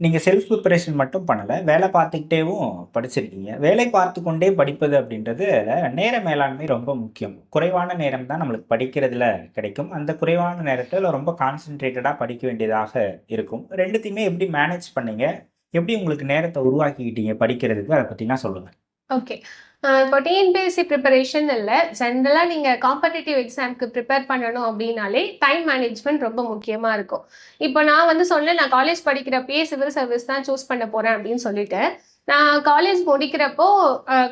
நீங்க self preparation மட்டும் பண்ணல. வேலை பார்த்துக்கிட்டேவும் படிச்சிருக்கீங்க. வேலை பார்த்துக் கொண்டே படிப்பது அப்படின்றது நேர மேலாண்மை ரொம்ப முக்கியம். குறைவான நேரம் தான் நம்மளுக்கு படிக்கிறதுல கிடைக்கும். அந்த குறைவான நேரத்துல ரொம்ப கான்சன்ட்ரேட்டடா படிக்க வேண்டியதாக இருக்கும். 2த்தையுமே எப்படி மேனேஜ் பண்ணீங்க? எப்படி உங்களுக்கு நேரத்த உருவாக்கிக்கிட்டீங்க படிக்கிறதுக்கு? அத பத்திலாம் சொல்லுங்க. ஓகே. இப்போ டிஎன்பிஎஸ்சி ப்ரிப்பரேஷன் இல்ல. ஜென்ரலா நீங்க காம்படிட்டிவ் எக்ஸாம்க்கு ப்ரிப்பேர் பண்ணணும் அப்டின்னாலே, டைம் மேனேஜ்மென்ட் ரொம்ப முக்கியமா இருக்கும். இப்போ நான் வந்து சொன்னேன், நான் காலேஜ் படிக்கிறப்பயே சிவில் சர்வீஸ் தான் சூஸ் பண்ண போறேன் அப்டின்னு சொல்லிட்டேன். நான் காலேஜ் முடிக்கிறப்போ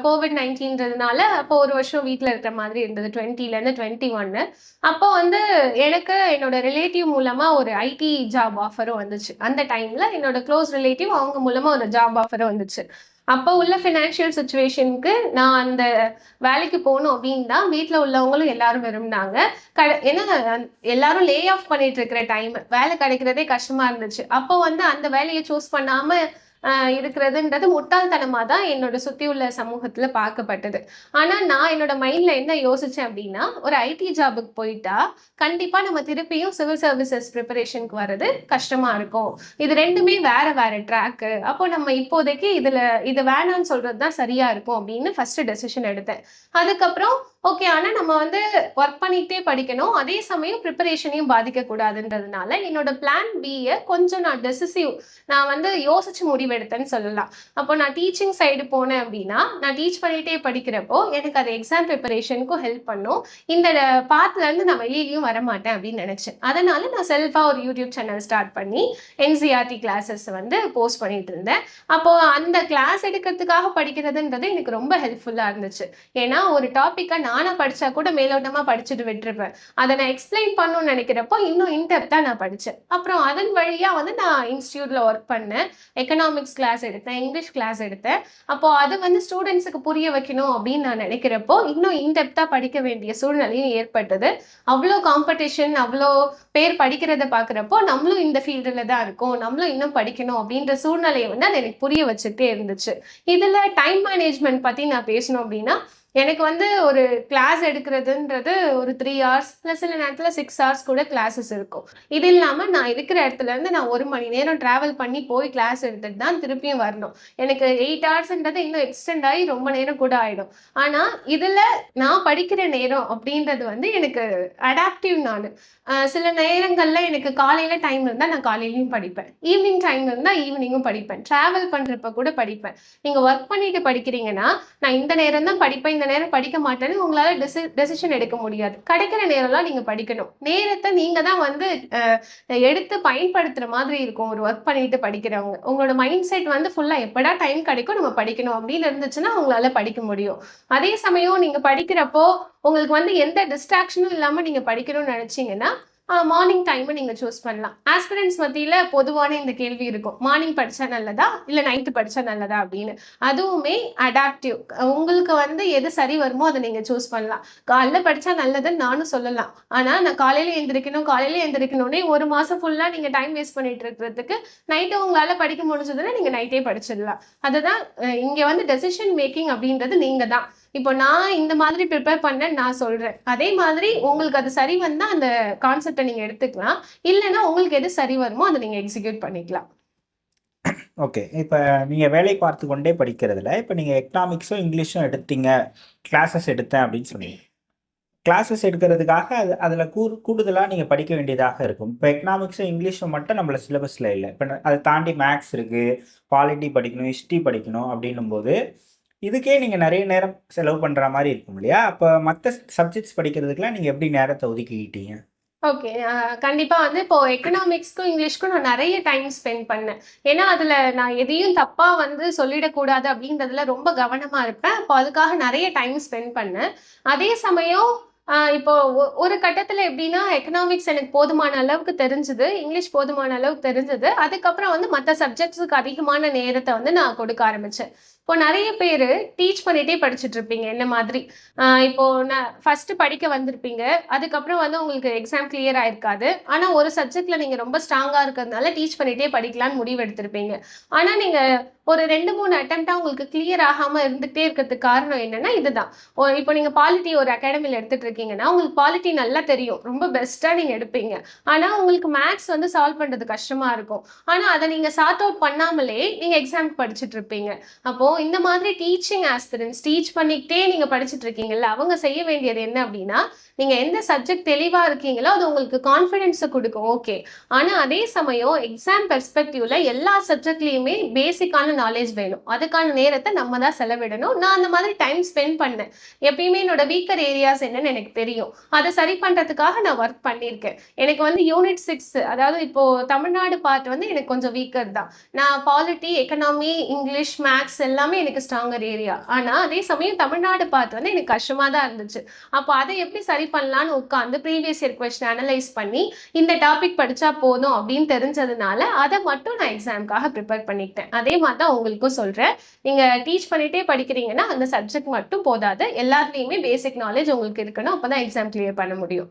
கோவிட்-19ன்றதுனால அப்போ 1 வருஷம் வீட்ல இருக்கிற மாதிரி இருந்தது. 20லேருந்து 21. அப்போ வந்து எனக்கு என்னோட ரிலேட்டிவ் மூலமா ஒரு ஐடி ஜாப் ஆஃபரும் வந்துச்சு. அந்த டைம்ல என்னோட க்ளோஸ் ரிலேட்டிவ் அவங்க மூலமா ஒரு ஜாப் ஆஃபரும் வந்துச்சு. அப்போ உள்ள ஃபினான்ஷியல் சிச்சுவேஷனுக்கு நான் அந்த வேலைக்கு போகணும் அப்படின்னு தான் வீட்ல உள்ளவங்களும் எல்லாரும் விரும்புனாங்க. ஏன்னா எல்லாரும் லே ஆஃப் பண்ணிட்டு இருக்கிற டைம். வேலை கிடைக்கிறதே கஷ்டமா இருந்துச்சு. அப்போ வந்து அந்த வேலைய சூஸ் பண்ணாம இருக்கிறதுன்றது முட்டாள்தனமா தான் என்னோட சுத்தி உள்ள சமூகத்துல பார்க்கப்பட்டது. ஆனா நான் என்னோட மைண்ட்ல என்ன யோசிச்சேன் அப்படின்னா, ஒரு ஐடி ஜாபுக்கு போயிட்டா, கண்டிப்பா நம்ம திருப்பியும் சிவில் சர்வீசஸ் பிரிப்பரேஷனுக்கு வர்றது கஷ்டமா இருக்கும். இது 2மே வேற வேற ட்ராக்கு. அப்போ நம்ம இப்போதைக்கு இது வேணான்னு சொல்றது தான் சரியா இருக்கும் அப்படின்னு ஃபர்ஸ்ட் டெசிஷன் எடுத்தேன். அதுக்கப்புறம் ஓகே. ஆனா நம்ம வந்து ஒர்க் பண்ணிக்கிட்டே படிக்கணும். அதே சமயம் ப்ரிப்பரேஷனையும் பாதிக்கக்கூடாதுன்றதுனால, என்னோட பிளான் பிய கொஞ்சம் நான் நான் வந்து யோசிச்சு முடிவெடுத்தேன்னு சொல்லலாம். அப்போ நான் டீச்சிங் சைடு போனேன் அப்படின்னா, நான் டீச் பண்ணிட்டே படிக்கிறப்போ, எனக்கு அது எக்ஸாம் ப்ரிப்பரேஷனுக்கும் ஹெல்ப் பண்ணும். இந்த பாத்லேருந்து நான் வெளியிலயும் வரமாட்டேன் அப்படின்னு நினைச்சேன். அதனால நான் செல்ஃபா ஒரு யூடியூப் சேனல் ஸ்டார்ட் பண்ணி, என்சிஇஆர்டி கிளாஸஸ் வந்து போஸ்ட் பண்ணிட்டு இருந்தேன். அப்போ அந்த கிளாஸ் எடுக்கிறதுக்காக படிக்கிறதுன்றது எனக்கு ரொம்ப ஹெல்ப்ஃபுல்லா இருந்துச்சு. ஏன்னா ஒரு டாபிக்க நானா படிச்சா கூட மேலோட்டமா படிச்சுட்டு விட்டுருப்பேன். அதை நான் எக்ஸ்பிளைன் பண்ணணும்னு நினைக்கிறப்போ இன்னும் இன்டெப்தா நான் படிச்சேன். அப்புறம் அதன் வழியா வந்து நான் இன்ஸ்டியூட்ல ஒர்க் பண்ணேன். எக்கனாமிக்ஸ் கிளாஸ் எடுத்தேன், இங்கிலீஷ் கிளாஸ் எடுத்தேன். அப்போ அது வந்து ஸ்டூடெண்ட்ஸுக்கு புரிய வைக்கணும் அப்படின்னு நான் நினைக்கிறப்போ இன்னும் இன்டெப்தா படிக்க வேண்டிய சூழ்நிலையும் ஏற்பட்டது. அவ்வளோ காம்படிஷன், அவ்வளோ பேர் படிக்கிறத பார்க்குறப்போ நம்மளும் இந்த ஃபீல்டில் தான் இருக்கோம், நம்மளும் இன்னும் படிக்கணும் அப்படின்ற சூழ்நிலையை வந்து அது எனக்கு புரிய வச்சுட்டே இருந்துச்சு. இதில் டைம் மேனேஜ்மெண்ட் பற்றி நான் பேசணும் அப்படின்னா, எனக்கு வந்து ஒரு கிளாஸ் எடுக்கிறதுன்றது ஒரு 3 ஹார்ஸ் இல்லை சில நேரத்தில் 6 ஹார்ஸ் கூட கிளாஸஸ் இருக்கும். இது இல்லாமல் நான் இருக்கிற இடத்துல இருந்து நான் 1 மணி நேரம் ட்ராவல் பண்ணி போய் கிளாஸ் எடுத்துட்டு தான் திருப்பியும் வரணும். எனக்கு 8 ஹார்ஸ்ன்றது இன்னும் எக்ஸ்டெண்ட் ஆகி ரொம்ப நேரம் கூட ஆகிடும். ஆனால் இதில் நான் படிக்கிற நேரம் அப்படின்றது வந்து எனக்கு அடாப்டிவ். நான் சில நேரங்களில் எனக்கு காலையில் டைம் இருந்தால் நான் காலையிலையும் படிப்பேன், ஈவினிங் டைம் இருந்தால் ஈவினிங்கும் படிப்பேன், ட்ராவல் பண்ணுறப்ப கூட படிப்பேன். நீங்கள் ஒர்க் பண்ணிட்டு படிக்கிறீங்கன்னா நான் இந்த நேரம் தான் படிப்பேன், இந்த நேரம் படிக்க மாட்டேன்னு உங்களால டெசிஷன் எடுக்க முடியாது. கிடைக்கிற நேரம்லாம் நீங்க படிக்கணும். நேரத்தை நீங்க தான் வந்து எடுத்து பயன்படுத்துற மாதிரி இருக்கும். ஒரு ஒர்க் பண்ணிட்டு படிக்கிறவங்க உங்களோட மைண்ட் செட் வந்து ஃபுல்லா எப்படா டைம் கிடைக்கும் நம்ம படிக்கணும் அப்படின்னு இருந்துச்சுன்னா உங்களால படிக்க முடியும். அதே சமயம் நீங்க படிக்கிறப்போ உங்களுக்கு வந்து எந்த டிஸ்ட்ராக்ஷனும் இல்லாம நீங்க படிக்கணும்னு நினைச்சீங்கன்னா மார்னிங் டைமை நீங்கள் சூஸ் பண்ணலாம். ஆஸ்பிரன்ஸ் மத்தியில் பொதுவான இந்த கேள்வி இருக்கும், மார்னிங் படித்தா நல்லதா இல்லை நைட்டு படித்தா நல்லதா அப்படின்னு. அதுவுமே அடாப்டிவ். உங்களுக்கு வந்து எது சரி வருமோ அதை நீங்கள் சூஸ் பண்ணலாம். காலைல படித்தா நல்லதுன்னு நானும் சொல்லலாம். ஆனால் நான் காலையில் எழுந்திரிக்கணும்னே 1 மாதம் ஃபுல்லாக நீங்கள் டைம் வேஸ்ட் பண்ணிட்டு இருக்கிறதுக்கு நைட்டு உங்களால் படிக்க முடிஞ்சதுன்னா நீங்கள் நைட்டே படிச்சிடலாம். அதுதான் இங்கே வந்து டெசிஷன் மேக்கிங் அப்படின்றது நீங்கள் தான். இப்போ நான் இந்த மாதிரி ப்ரிப்பேர் பண்ணேன்னு நான் சொல்றேன். அதே மாதிரி உங்களுக்கு அது சரி வந்தா அந்த கான்செப்டை நீங்க எடுத்துக்கலாம். இல்லைன்னா உங்களுக்கு எது சரி வருமோ அதை நீங்க எக்ஸிக்யூட் பண்ணிக்கலாம். ஓகே. இப்ப நீங்க வேலை பார்த்து கொண்டே படிக்கிறதுல, இப்ப நீங்க எக்கனாமிக்ஸும், இங்கிலீஷும் எடுத்தீங்க, கிளாஸஸ் எடுத்தேன் அப்படின்னு சொன்னீங்க. கிளாஸஸ் எடுக்கிறதுக்காக அதில் கூடுதலாக நீங்கள் படிக்க வேண்டியதாக இருக்கும். இப்போ எக்கனாமிக்ஸும் இங்கிலீஷும் மட்டும் நம்மள சிலபஸில் இல்லை. இப்போ அதை தாண்டி மேக்ஸ் இருக்குது, பாலிட்டி படிக்கணும், ஹிஸ்ட்ரி படிக்கணும் அப்படின்னும்போது இதுக்கே நீங்கள் நிறைய நேரம் செலவு பண்ணுற மாதிரி இருக்கும் இல்லையா? அப்போ மற்ற சப்ஜெக்ட்ஸ் படிக்கிறதுக்கெலாம் நீங்கள் எப்படி நேரத்தை ஒதுக்கிக்கிட்டீங்க? ஓகே. கண்டிப்பா வந்து இப்போ எக்கனாமிக்ஸ்க்கும், இங்கிலீஷ்க்கும் நான் நெறைய டைம் ஸ்பெண்ட் பண்ணேன். ஏன்னா, அதுல நான் எதையும் தப்பா வந்து சொல்லிடக்கூடாது அப்படின்றதுல ரொம்ப கவனமா இருப்பேன். அப்போ அதுக்காக நெறைய டைம் ஸ்பெண்ட் பண்ணேன். அதே சமயம் இப்போ ஒரு கட்டத்துல எப்படின்னா, எக்கனாமிக்ஸ் எனக்கு போதுமான அளவுக்கு தெரிஞ்சது, இங்கிலீஷ் போதுமான அளவுக்கு தெரிஞ்சது. அதுக்கப்புறம் வந்து மத்த சப்ஜெக்ட்ஸுக்கு அதிகமான நேரத்த வந்து நான் கொடுக்க ஆரம்பிச்சேன். இப்போ நிறைய பேர் டீச் பண்ணிட்டே படிச்சுட்டு இருப்பீங்க என்ன மாதிரி. இப்போ நான் ஃபர்ஸ்ட் படிக்க வந்திருப்பீங்க. அதுக்கப்புறம் வந்து உங்களுக்கு எக்ஸாம் கிளியர் ஆயிருக்காது. ஆனா ஒரு சப்ஜெக்ட்ல நீங்க ரொம்ப ஸ்ட்ராங்கா இருக்கிறதுனால டீச் பண்ணிட்டே படிக்கலாம்னு முடிவு எடுத்திருப்பீங்க. ஆனா நீங்க ஒரு 2, 3 அட்டெம்ப்ட்டா உங்களுக்கு கிளியர் ஆகாம இருந்துகிட்டே இருக்கிறதுக்கு காரணம் என்னன்னா இதுதான். இப்போ நீங்க பாலிட்டி ஒரு அகாடமில எடுத்துட்டு இருக்கீங்கன்னா, உங்களுக்கு பாலிட்டி நல்லா தெரியும். ரொம்ப பெஸ்ட்டா நீங்க எடுப்பீங்க. ஆனா உங்களுக்கு மேத்ஸ் வந்து சால்வ் பண்றது கஷ்டமா இருக்கும். ஆனா அத நீங்க சார்ட் அவுட் பண்ணாமலே நீங்க எக்ஸாம்க்கு படிச்சுட்டு இருப்பீங்க. அப்போ இந்த மாதிரி டீச்சிங் ஆஸ்பிரண்ட்ஸ் டீச் பண்ணிக்கிட்டே நீங்க படிச்சுட்டு இருக்கீங்கல்ல, அவங்க செய்ய வேண்டியது என்ன அப்படின்னா, நீங்க எந்த சப்ஜெக்ட் தெளிவா இருக்கீங்களோ அது உங்களுக்கு கான்ஃபிடன்ஸ குடுக்கும். ஓகே. ஆனா அதே சமயம் எக்ஸாம் பெர்ஸ்பெக்டிவ்ல எல்லா சப்ஜெக்ட்லயுமே பேசிக்கான நாலேஜ் வேணும். அதுக்கான நேரத்த நம்ம தான் செலவிடணும். நான் அந்த மாதிரி டைம் ஸ்பெண்ட் பண்ணேன். எப்பயுமே என்னோட வீக்கர் ஏரியாஸ் என்னன்னு எனக்கு தெரியும். அத சரி பண்றதுக்காக நான் வொர்க் பண்ணியிருக்கேன். எனக்கு வந்து யூனிட் 6 அதாவது இப்போ தமிழ்நாடு பார்ட் வந்து எனக்கு கொஞ்சம் வீக்கர் தான். நான் பாலிட்டி, எக்கனாமி, இங்கிலீஷ், மேத்ஸ் எல்லாமே எனக்கு ஸ்ட்ராங்கர் ஏரியா. ஆனா அதே சமயம் தமிழ்நாடு பார்ட் வந்து எனக்கு கஷ்டமா தான் இருந்துச்சு. அப்போ அத எப்படி சரி பண்ணலான்னு உட்கார்ந்து ப்ரீவியஸ் இயர் கொஸ்டின் அனலைஸ் பண்ணி இந்த டாபிக் படிச்சா போதும் அப்படின்னு தெரிஞ்சதுனால அத மட்டும் நான் எக்ஸாம்க்காக ப்ரிப்பேர் பண்ணிக்கிட்டேன். அதே மாதிரி தான் உங்களுக்கும் சொல்றேன். நீங்க டீச் பண்ணிட்டே படிக்கிறீங்கன்னா அந்த சப்ஜெக்ட் மட்டும் போதாது. எல்லாத்துலயுமே பேசிக் நாலேஜ் உங்களுக்கு இருக்கணும். அப்பதான் எக்ஸாம் கிளியர் பண்ண முடியும்.